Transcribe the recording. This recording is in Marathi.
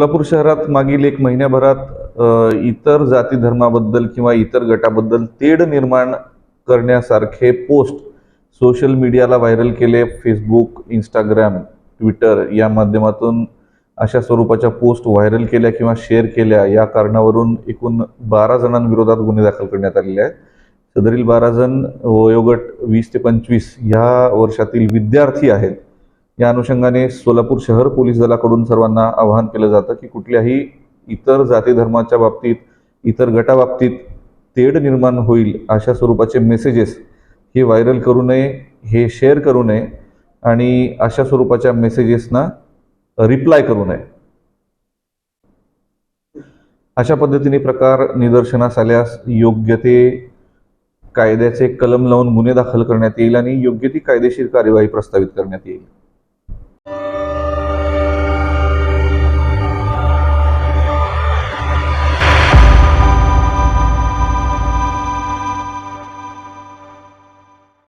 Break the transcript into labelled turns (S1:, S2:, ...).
S1: सोलापूर शहरात मागील एक महिन्याभरात इतर जाती धर्माबद्दल किंवा इतर गटाबद्दल तेढ निर्माण करण्यासारखे पोस्ट सोशल मीडियाला व्हायरल केले. फेसबुक, इंस्टाग्राम, ट्विटर या माध्यमातून अशा स्वरूपाच्या पोस्ट व्हायरल केल्या किंवा शेअर केल्या. या कारणावरून एकूण 12 जणांविरोधात गुन्हे दाखल करण्यात आलेले आहेत. सदरील 12 जण वयोगट 20 ते 25 ह्या वर्षातील विद्यार्थी आहेत. या अनुषंगाने सोलापूर शहर पोलीस दलाकडून सर्वांना आवाहन केलं जातं की कुठल्याही इतर जाती धर्माच्या बाबतीत, इतर गटाबाबतीत तेढ निर्माण होईल अशा स्वरूपाचे मेसेजेस हे व्हायरल करू नये, हे शेअर करू नये आणि अशा स्वरूपाच्या मेसेजेसना रिप्लाय करू नये. अशा पद्धतीने प्रकार निदर्शनास आल्यास योग्य ते कायद्याचे कलम लावून गुन्हे दाखल करण्यात येईल आणि योग्य ती कायदेशीर कार्यवाही प्रस्तावित करण्यात येईल.